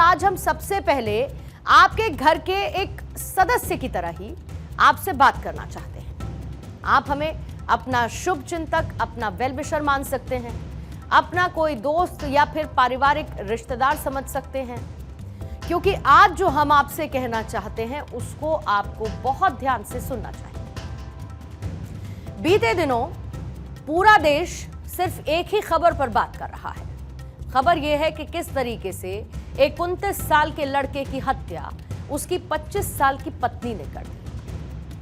आज हम सबसे पहले आपके घर के एक सदस्य की तरह ही आपसे बात करना चाहते हैं। आप हमें अपना शुभ चिंतक, अपना वेल विशर मान सकते हैं, अपना कोई दोस्त या फिर पारिवारिक रिश्तेदार समझ सकते हैं, क्योंकि आज जो हम आपसे कहना चाहते हैं उसको आपको बहुत ध्यान से सुनना चाहिए। बीते दिनों पूरा देश सिर्फ एक ही खबर पर बात कर रहा है। खबर यह है कि किस तरीके से एक 29 साल के लड़के की हत्या उसकी 25 साल की पत्नी ने कर दी।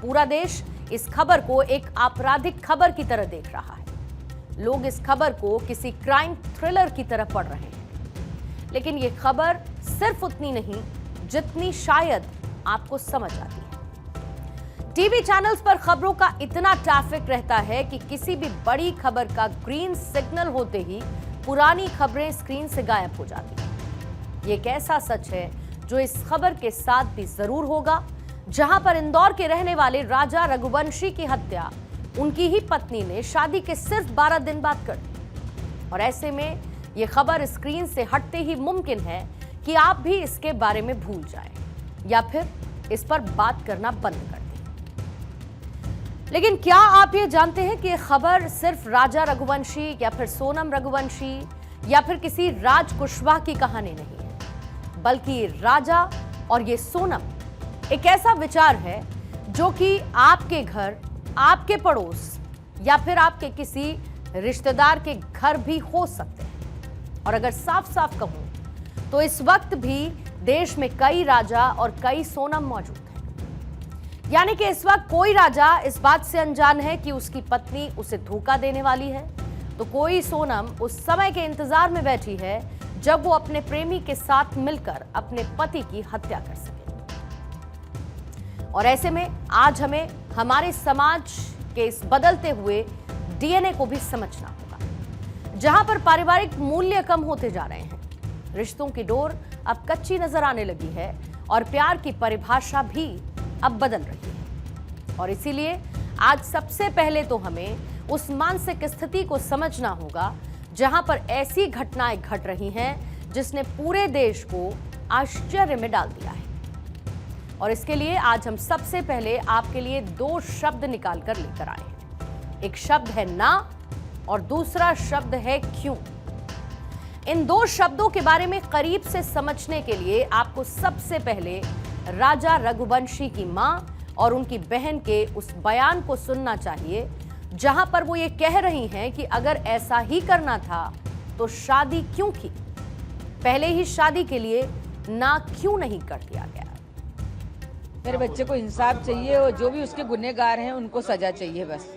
पूरा देश इस खबर को एक आपराधिक खबर की तरह देख रहा है। लोग इस खबर को किसी क्राइम थ्रिलर की तरह पढ़ रहे हैं, लेकिन यह खबर सिर्फ उतनी नहीं जितनी शायद आपको समझ आती है। टीवी चैनल्स पर खबरों का इतना ट्रैफिक रहता है कि किसी भी बड़ी खबर का ग्रीन सिग्नल होते ही पुरानी खबरें स्क्रीन से गायब हो जाती हैं। ये एक ऐसा सच है जो इस खबर के साथ भी जरूर होगा, जहां पर इंदौर के रहने वाले राजा रघुवंशी की हत्या उनकी ही पत्नी ने शादी के सिर्फ 12 दिन बाद कर दी। और ऐसे में ये खबर स्क्रीन से हटते ही मुमकिन है कि आप भी इसके बारे में भूल जाएं या फिर इस पर बात करना बंद कर दें। लेकिन क्या आप ये जानते हैं कि ये खबर सिर्फ राजा रघुवंशी या फिर सोनम रघुवंशी या फिर किसी राज कुशवाहा की कहानी नहीं है, बल्कि राजा और ये सोनम एक ऐसा विचार है जो कि आपके घर, आपके पड़ोस या फिर आपके किसी रिश्तेदार के घर भी हो सकते हैं। और अगर साफ साफ कहूं तो इस वक्त भी देश में कई राजा और कई सोनम मौजूद हैं। यानी कि इस वक्त कोई राजा इस बात से अनजान है कि उसकी पत्नी उसे धोखा देने वाली है, तो कोई सोनम उस समय के इंतजार में बैठी है जब वो अपने प्रेमी के साथ मिलकर अपने पति की हत्या कर सके। और ऐसे में आज हमें हमारे समाज के इस बदलते हुए डीएनए को भी समझना होगा, जहां पर पारिवारिक मूल्य कम होते जा रहे हैं, रिश्तों की डोर अब कच्ची नजर आने लगी है और प्यार की परिभाषा भी अब बदल रही है। और इसीलिए आज सबसे पहले तो हमें उस मानसिक स्थिति को समझना होगा जहां पर ऐसी घटनाएं घट रही हैं जिसने पूरे देश को आश्चर्य में डाल दिया है। और इसके लिए आज हम सबसे पहले आपके लिए 2 शब्द निकाल कर लेकर आए हैं। एक शब्द है ना और दूसरा शब्द है क्यों। इन 2 शब्दों के बारे में करीब से समझने के लिए आपको सबसे पहले राजा रघुवंशी की मां और उनकी बहन के उस बयान को सुनना चाहिए, जहां पर वो ये कह रही हैं कि अगर ऐसा ही करना था तो शादी क्यों की, पहले ही शादी के लिए ना क्यों नहीं कर दिया गया। मेरे बच्चे को इंसाफ चाहिए और जो भी उसके गुनहगार हैं उनको सजा चाहिए, बस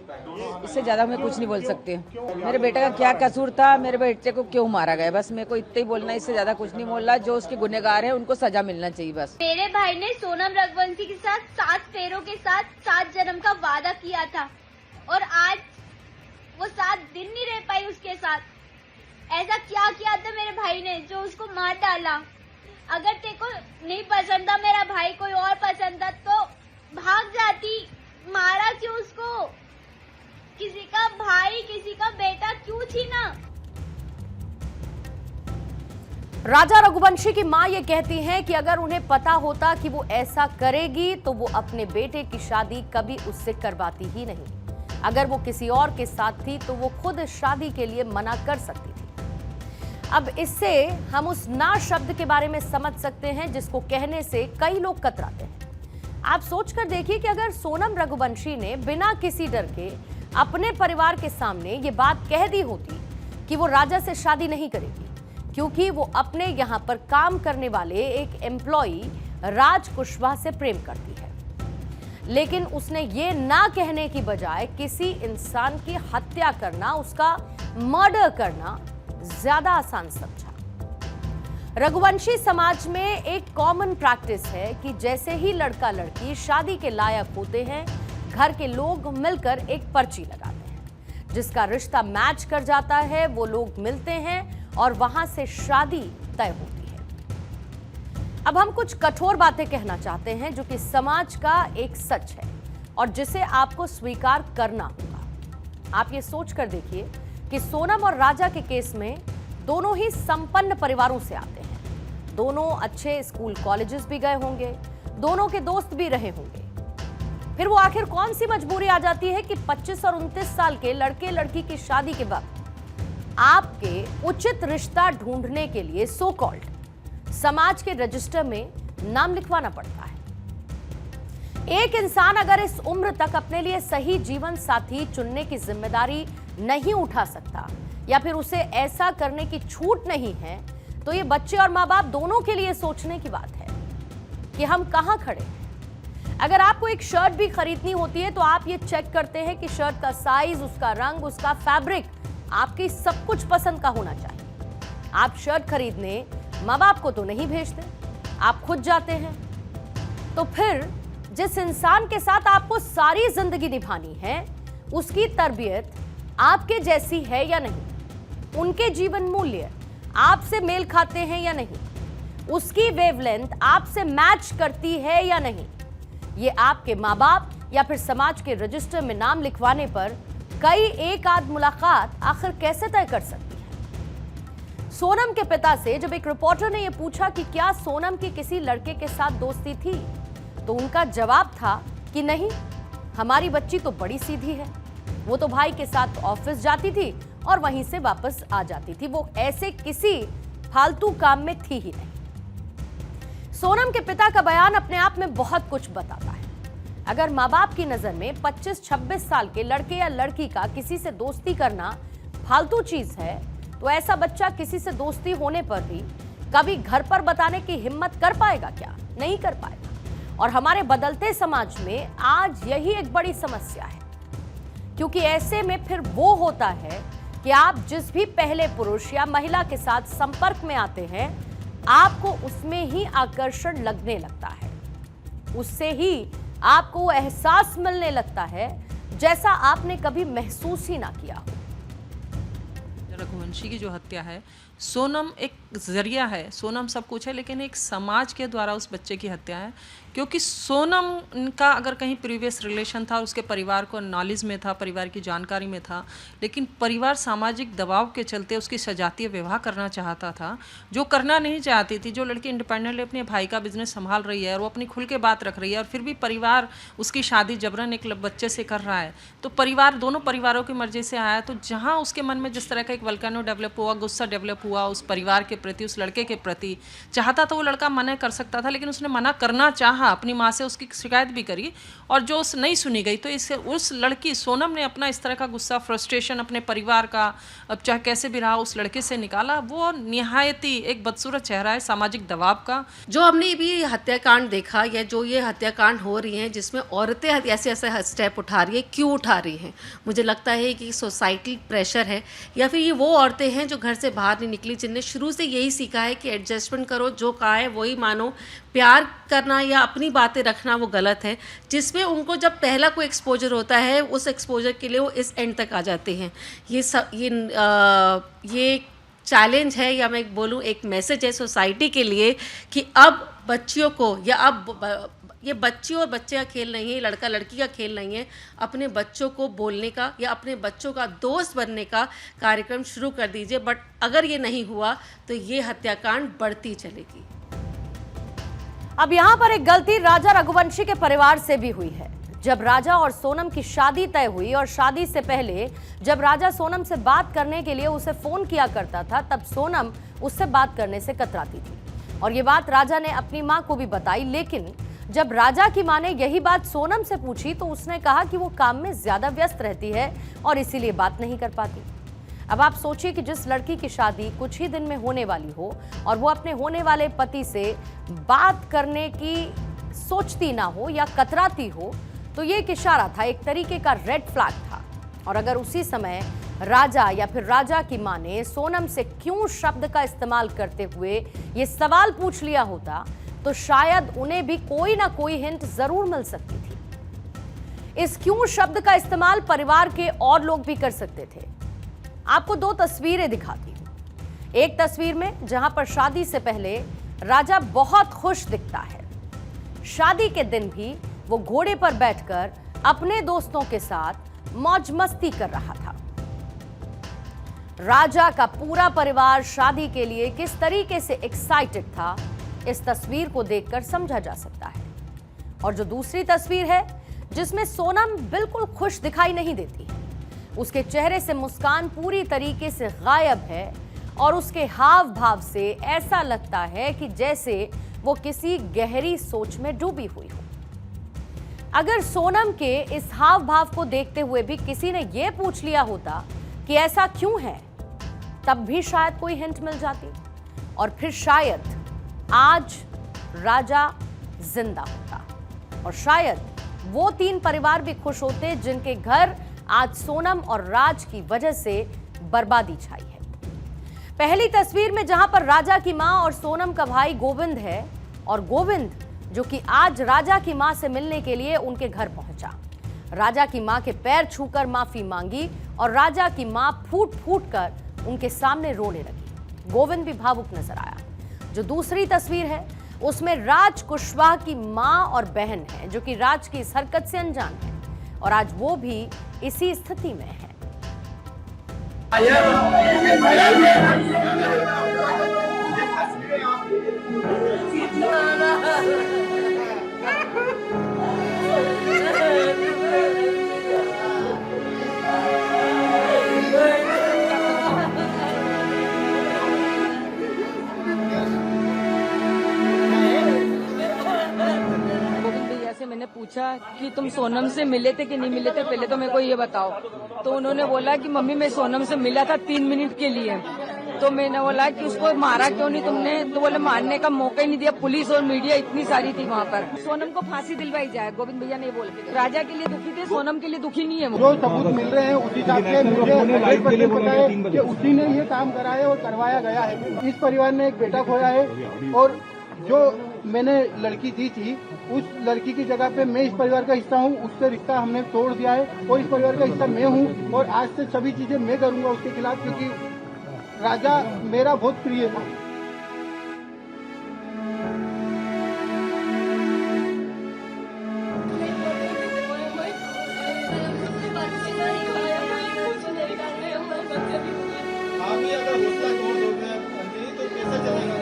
इससे ज्यादा मैं कुछ नहीं बोल सकती। मेरे बेटे का क्या कसूर था, मेरे बेटे को क्यों मारा गया, बस मेरे को इतना ही बोलना है, इससे ज्यादा कुछ नहीं बोलना। जो उसके गुनहगार हैं उनको सजा मिलना चाहिए बस। मेरे भाई ने सोनम रघुवंशी के साथ 7 फेरों के साथ 7 जन्म का वादा किया था और आज वो 7 दिन नहीं रह पाई उसके साथ। ऐसा क्या किया था मेरे भाई ने जो उसको मार डाला। अगर तेरे को नहीं पसंद था मेरा भाई, कोई और पसंद था तो भाग जाती, मारा क्यों उसको? किसी का भाई, किसी का बेटा क्यों छीना? राजा रघुवंशी की मां ये कहती हैं कि अगर उन्हें पता होता कि वो ऐसा करेगी तो वो अपने बेटे की शादी कभी उससे करवाती ही नहीं। अगर वो किसी और के साथ थी तो वो खुद इस शादी के लिए मना कर सकती थी। अब इससे हम उस ना शब्द के बारे में समझ सकते हैं जिसको कहने से कई लोग कतराते हैं। आप सोचकर देखिए कि अगर सोनम रघुवंशी ने बिना किसी डर के अपने परिवार के सामने ये बात कह दी होती कि वो राजा से शादी नहीं करेगी क्योंकि वो अपने यहाँ पर काम करने वाले एक एम्प्लॉई राज कुशवाहा से प्रेम करती है, लेकिन उसने ये ना कहने की बजाय किसी इंसान की हत्या करना, उसका मर्डर करना ज्यादा आसान समझा। रघुवंशी समाज में एक कॉमन प्रैक्टिस है कि जैसे ही लड़का लड़की शादी के लायक होते हैं, घर के लोग मिलकर एक पर्ची लगाते हैं, जिसका रिश्ता मैच कर जाता है, वो लोग मिलते हैं और वहां से शादी तय होती है। अब हम कुछ कठोर बातें कहना चाहते हैं जो कि समाज का एक सच है और जिसे आपको स्वीकार करना होगा। आप ये सोचकर देखिए कि सोनम और राजा के केस में दोनों ही संपन्न परिवारों से आते हैं, दोनों अच्छे स्कूल कॉलेजेस भी गए होंगे, दोनों के दोस्त भी रहे होंगे। फिर वो आखिर कौन सी मजबूरी आ जाती है कि 25 और 29 साल के लड़के लड़की की शादी के वक्त आपके उचित रिश्ता ढूंढने के लिए सो कॉल्ड समाज के रजिस्टर में नाम लिखवाना पड़ता है। एक इंसान अगर इस उम्र तक अपने लिए सही जीवन साथी चुनने की जिम्मेदारी नहीं उठा सकता या फिर उसे ऐसा करने की छूट नहीं है, तो ये बच्चे और माँ बाप दोनों के लिए सोचने की बात है कि हम कहां खड़े हैं। अगर आपको एक शर्ट भी खरीदनी होती है तो आप ये चेक करते हैं कि शर्ट का साइज, उसका रंग, उसका फैब्रिक आपकी सब कुछ पसंद का होना चाहिए। आप शर्ट खरीदने माँ बाप को तो नहीं भेजते, आप खुद जाते हैं। तो फिर जिस इंसान के साथ आपको सारी जिंदगी निभानी है, उसकी तरबियत आपके जैसी है या नहीं, उनके जीवन मूल्य आपसे मेल खाते हैं या नहीं, उसकी वेवलेंथ आपसे मैच करती है या नहीं, ये आपके माँ बाप या फिर समाज के रजिस्टर में नाम लिखवाने पर कई एक आध मुलाकात आखिर कैसे तय कर सकती है। सोनम के पिता से जब एक रिपोर्टर ने यह पूछा कि क्या सोनम की किसी लड़के के साथ दोस्ती थी, तो उनका जवाब था कि नहीं, हमारी बच्ची तो बड़ी सीधी है, वो तो भाई के साथ ऑफिस जाती थी और वहीं से वापस आ जाती थी, वो ऐसे किसी फालतू काम में थी ही नहीं। सोनम के पिता का बयान अपने आप में बहुत कुछ बताता है। अगर माँ बाप की नजर में 25-26 साल के लड़के या लड़की का किसी से दोस्ती करना फालतू चीज है, तो ऐसा बच्चा किसी से दोस्ती होने पर भी कभी घर पर बताने की हिम्मत कर पाएगा क्या? नहीं कर पाएगा। और हमारे बदलते समाज में आज यही एक बड़ी समस्या है, क्योंकि ऐसे में फिर वो होता है कि आप जिस भी पहले पुरुष या महिला के साथ संपर्क में आते हैं, आपको उसमें ही आकर्षण लगने लगता है, उससे ही आपको एहसास मिलने लगता है जैसा आपने कभी महसूस ही ना किया हो। रघुवंशी की जो हत्या है, सोनम एक जरिया है, सोनम सब कुछ है, लेकिन एक समाज के द्वारा उस बच्चे की हत्या है। क्योंकि सोनम का अगर कहीं प्रीवियस रिलेशन था, उसके परिवार को नॉलेज में था, परिवार की जानकारी में था, लेकिन परिवार सामाजिक दबाव के चलते उसकी सजातीय विवाह करना चाहता था, जो करना नहीं चाहती थी। जो लड़की इंडिपेंडेंटली अपने भाई का बिजनेस संभाल रही है और वो अपनी खुल के बात रख रही है, और फिर भी परिवार उसकी शादी जबरन एक बच्चे से कर रहा है, तो परिवार, दोनों परिवारों की मर्जी से आया। तो जहाँ उसके मन में जिस तरह का एक वल्केनो डेवलप हुआ, गुस्सा डेवलप हुआ उस परिवार के प्रति, उस लड़के के प्रति, चाहता तो वो लड़का मना कर सकता था, लेकिन उसने मना करना चाहा, अपनी माँ से उसकी शिकायत भी करी और जो उस नहीं सुनी गई, तो इससे उस लड़की सोनम ने अपना इस तरह का गुस्सा, फ्रस्ट्रेशन अपने परिवार का, अब चाहे कैसे भी रहा, उस लड़के से निकाला। वो निहायती एक बदसूरत चेहरा है सामाजिक दबाव का। जो हमने भी हत्याकांड देखा या जो ये हत्याकांड हो रही हैं जिसमें औरतें ऐसे ऐसे स्टेप उठा रही है, क्यों उठा रही हैं? मुझे लगता है कि सोसाइटी प्रेशर है, या फिर ये वो औरतें हैं जो घर से बाहर नहीं निकली, जिनने शुरू से यही सीखा है कि एडजस्टमेंट करो, जो कहा है वही मानो, प्यार करना या अपनी बातें रखना वो गलत है, जिसमें उनको जब पहला कोई एक्सपोजर होता है, उस एक्सपोजर के लिए वो इस एंड तक आ जाते हैं। ये चैलेंज है, या मैं बोलूँ एक मैसेज है सोसाइटी के लिए कि अब बच्चियों को, या अब ये बच्ची और बच्चे का खेल नहीं है, लड़का लड़की का खेल नहीं है, अपने बच्चों को बोलने का या अपने बच्चों का दोस्त बनने का कार्यक्रम शुरू कर दीजिए। बट अगर ये नहीं हुआ तो ये हत्याकांड बढ़ती चलेगी। अब यहाँ पर एक गलती राजा रघुवंशी के परिवार से भी हुई है। जब राजा और सोनम की शादी तय हुई और शादी से पहले जब राजा सोनम से बात करने के लिए उसे फोन किया करता था, तब सोनम उससे बात करने से कतराती थी और ये बात राजा ने अपनी माँ को भी बताई। लेकिन जब राजा की माँ ने यही बात सोनम से पूछी तो उसने कहा कि वो काम में ज्यादा व्यस्त रहती है और इसीलिए बात नहीं कर पाती। अब आप सोचिए कि जिस लड़की की शादी कुछ ही दिन में होने वाली हो और वो अपने होने वाले पति से बात करने की सोचती ना हो या कतराती हो, तो ये एक इशारा था, एक तरीके का रेड फ्लैग था। और अगर उसी समय राजा या फिर राजा की मां ने सोनम से क्यों शब्द का इस्तेमाल करते हुए ये सवाल पूछ लिया होता, तो शायद उन्हें भी कोई ना कोई हिंट जरूर मिल सकती थी। इस क्यों शब्द का इस्तेमाल परिवार के और लोग भी कर सकते थे। आपको दो तस्वीरें दिखाती हूं। एक तस्वीर में जहां पर शादी से पहले राजा बहुत खुश दिखता है, शादी के दिन भी वो घोड़े पर बैठकर अपने दोस्तों के साथ मौज मस्ती कर रहा था। राजा का पूरा परिवार शादी के लिए किस तरीके से एक्साइटेड था, इस तस्वीर को देखकर समझा जा सकता है। और जो दूसरी तस्वीर है जिसमें सोनम बिल्कुल खुश दिखाई नहीं देती, उसके चेहरे से मुस्कान पूरी तरीके से गायब है और उसके हाव भाव से ऐसा लगता है कि जैसे वो किसी गहरी सोच में डूबी हुई हो। अगर सोनम के इस हाव भाव को देखते हुए भी किसी ने यह पूछ लिया होता कि ऐसा क्यों है, तब भी शायद कोई हिंट मिल जाती और फिर शायद आज राजा जिंदा होता और शायद वो 3 परिवार भी खुश होते जिनके घर आज सोनम और राज की वजह से बर्बादी छाई है। पहली तस्वीर में जहां पर राजा की मां और सोनम का भाई गोविंद है और गोविंद जो कि आज राजा की मां से मिलने के लिए उनके घर पहुंचा, राजा की मां के पैर छूकर माफी मांगी और राजा की मां फूट फूट कर उनके सामने रोने लगी। गोविंद भी भावुक नजर आया। जो दूसरी तस्वीर है उसमें राज कुशवाहा की मां और बहन है जो कि राज की इस हरकत से अनजान है और आज वो भी इसी स्थिति में है। मैंने पूछा कि तुम सोनम से मिले थे कि नहीं मिले थे, पहले तो मेरे को ये बताओ। तो उन्होंने बोला कि मम्मी मैं सोनम से मिला था 3 मिनट के लिए। तो मैंने बोला कि उसको मारा क्यों नहीं तुमने? तो बोले मारने का मौका ही नहीं दिया, पुलिस और मीडिया इतनी सारी थी वहाँ पर। सोनम को फांसी दिलवाई जाए, गोविंद भैया नहीं बोलते। राजा के लिए दुखी थे, सोनम के लिए दुखी नहीं है। जो सबूत मिल रहे हैं उस हिसाब से मुझे पता है कि उसी ने ये काम करा है और करवाया गया है। इस परिवार ने एक बेटा खोया है और जो मैंने लड़की दी थी उस लड़की की जगह पे मैं इस परिवार का हिस्सा हूँ, उससे रिश्ता हमने तोड़ दिया है और इस परिवार का हिस्सा मैं हूँ और आज से सभी चीजें मैं करूँगा उसके खिलाफ, क्योंकि राजा मेरा बहुत प्रिय था। आप ही अगर हौसला तोड़ दोगे तो कैसे चलेगा?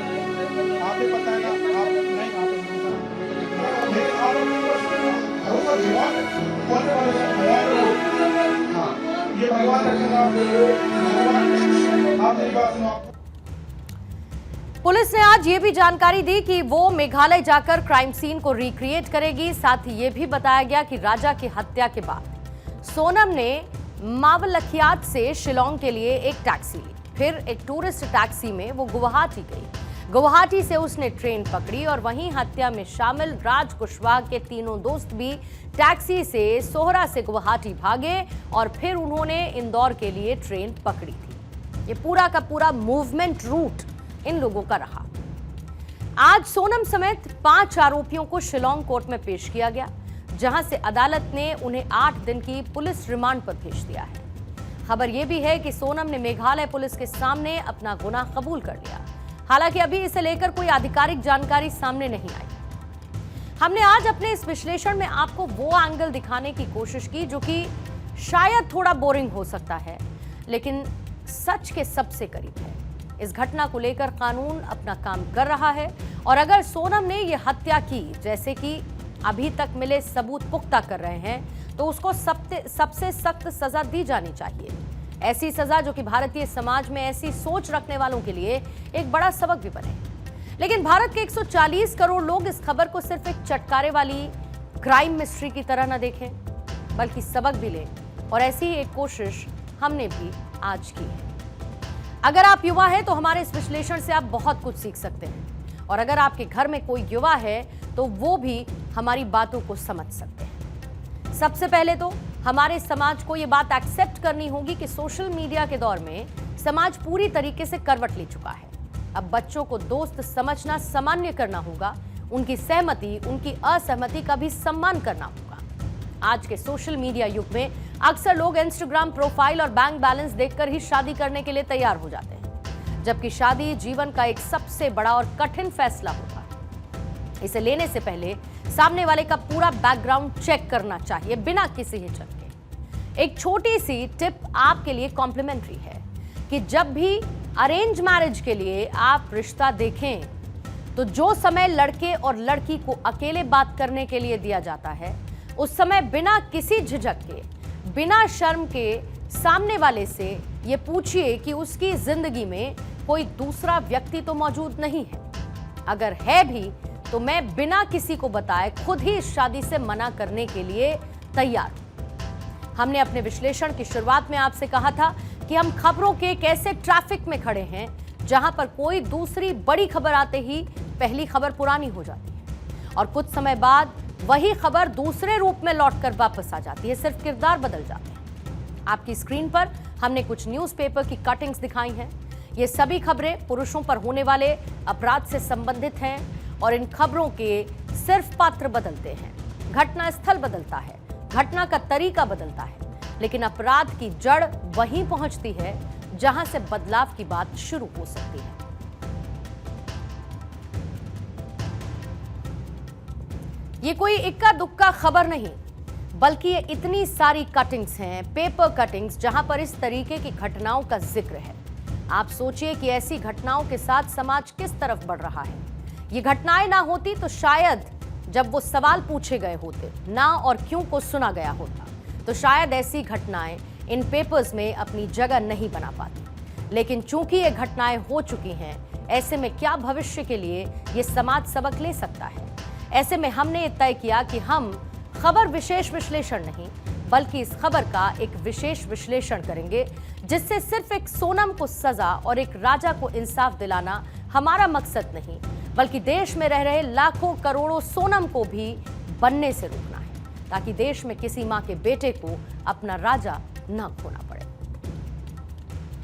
आप ही पता है ना, आप पुलिस ने आज ये भी जानकारी दी कि वो मेघालय जाकर क्राइम सीन को रिक्रिएट करेगी। साथ ही ये भी बताया गया कि राजा की हत्या के बाद सोनम ने मावलखियात से शिलोंग के लिए एक टैक्सी ली, फिर एक टूरिस्ट टैक्सी में वो गुवाहाटी गई। गुवाहाटी से उसने ट्रेन पकड़ी और वहीं हत्या में शामिल राज कुशवाहा के 3 दोस्त भी टैक्सी से सोहरा से गुवाहाटी भागे और फिर उन्होंने इंदौर के लिए ट्रेन पकड़ी थी। ये पूरा का पूरा मूवमेंट रूट इन लोगों का रहा। आज सोनम समेत 5 आरोपियों को शिलोंग कोर्ट में पेश किया गया, जहां से अदालत ने उन्हें 8 दिन की पुलिस रिमांड पर भेज दिया है। खबर यह भी है कि सोनम ने मेघालय पुलिस के सामने अपना गुनाह कबूल कर लिया। हालांकि अभी इसे लेकर कोई आधिकारिक जानकारी सामने नहीं आई। हमने आज अपने इस विश्लेषण में आपको वो एंगल दिखाने की कोशिश की जो कि शायद थोड़ा बोरिंग हो सकता है, लेकिन सच के सबसे करीब है। इस घटना को लेकर कानून अपना काम कर रहा है और अगर सोनम ने ये हत्या की, जैसे कि अभी तक मिले सबूत पुख्ता कर रहे हैं, तो उसको सबसे सख्त सजा दी जानी चाहिए। ऐसी सजा जो कि भारतीय समाज में ऐसी सोच रखने वालों के लिए एक बड़ा सबक भी बने। लेकिन भारत के 140 करोड़ लोग इस खबर को सिर्फ एक चटकारे वाली क्राइम मिस्ट्री की तरह न देखें, बल्कि सबक भी लें और ऐसी ही एक कोशिश हमने भी आज की है। अगर आप युवा हैं तो हमारे इस विश्लेषण से आप बहुत कुछ सीख सकते हैं और अगर आपके घर में कोई युवा है तो वो भी हमारी बातों को समझ सकते हैं। सबसे पहले तो हमारे समाज को ये बात एक्सेप्ट करनी होगी कि सोशल मीडिया के दौर में समाज पूरी तरीके से करवट ले चुका है। अब बच्चों को दोस्त समझना सामान्य करना होगा, उनकी सहमति, उनकी असहमति का भी सम्मान करना होगा। आज के सोशल मीडिया युग में अक्सर लोग इंस्टाग्राम प्रोफाइल और बैंक बैलेंस देखकर ही शादी करने के लिए तैयार हो जाते हैं, जबकि शादी जीवन का एक सबसे बड़ा और कठिन फैसला होता है। इसे लेने से पहले सामने वाले का पूरा बैकग्राउंड चेक करना चाहिए बिना किसी हिचक के। एक छोटी सी टिप आपके लिए कॉम्प्लीमेंट्री है कि जब भी अरेंज मैरिज के लिए आप रिश्ता देखें तो जो समय लड़के और लड़की को अकेले बात करने के लिए दिया जाता है, उस समय बिना किसी झिझक के, बिना शर्म के सामने वाले से ये पूछिए कि उसकी जिंदगी में कोई दूसरा व्यक्ति तो मौजूद नहीं है। अगर है भी तो मैं बिना किसी को बताए खुद ही इस शादी से मना करने के लिए तैयार हूं। हमने अपने विश्लेषण की शुरुआत में आपसे कहा था कि हम खबरों के कैसे ट्रैफिक में खड़े हैं, जहां पर कोई दूसरी बड़ी खबर आते ही पहली खबर पुरानी हो जाती है और कुछ समय बाद वही खबर दूसरे रूप में लौटकर वापस आ जाती है, सिर्फ किरदार बदल जाते हैं। आपकी स्क्रीन पर हमने कुछ न्यूज़पेपर की कटिंग्स दिखाई हैं। ये सभी खबरें पुरुषों पर होने वाले अपराध से संबंधित हैं और इन खबरों के सिर्फ पात्र बदलते हैं, घटना स्थल बदलता है, घटना का तरीका बदलता है, लेकिन अपराध की जड़ वहीं पहुंचती है जहां से बदलाव की बात शुरू हो सकती है। ये कोई इक्का दुक्का खबर नहीं, बल्कि ये इतनी सारी कटिंग्स हैं, पेपर कटिंग्स, जहां पर इस तरीके की घटनाओं का जिक्र है। आप सोचिए कि ऐसी घटनाओं के साथ समाज किस तरफ बढ़ रहा है। ये घटनाएं ना होती तो शायद जब वो सवाल पूछे गए होते, ना और क्यों को सुना गया होता, तो शायद ऐसी घटनाएं इन पेपर्स में अपनी जगह नहीं बना पाती। लेकिन चूंकि ये घटनाएं हो चुकी हैं, ऐसे में क्या भविष्य के लिए ये समाज सबक ले सकता है? ऐसे में हमने ये तय किया कि हम खबर विशेष विश्लेषण नहीं, बल्कि इस खबर का एक विशेष विश्लेषण करेंगे, जिससे सिर्फ एक सोनम को सजा और एक राजा को इंसाफ दिलाना हमारा मकसद नहीं, बल्कि देश में रह रहे लाखों करोड़ों सोनम को भी बनने से रोकना है, ताकि देश में किसी मां के बेटे को अपना राजा न खोना पड़े।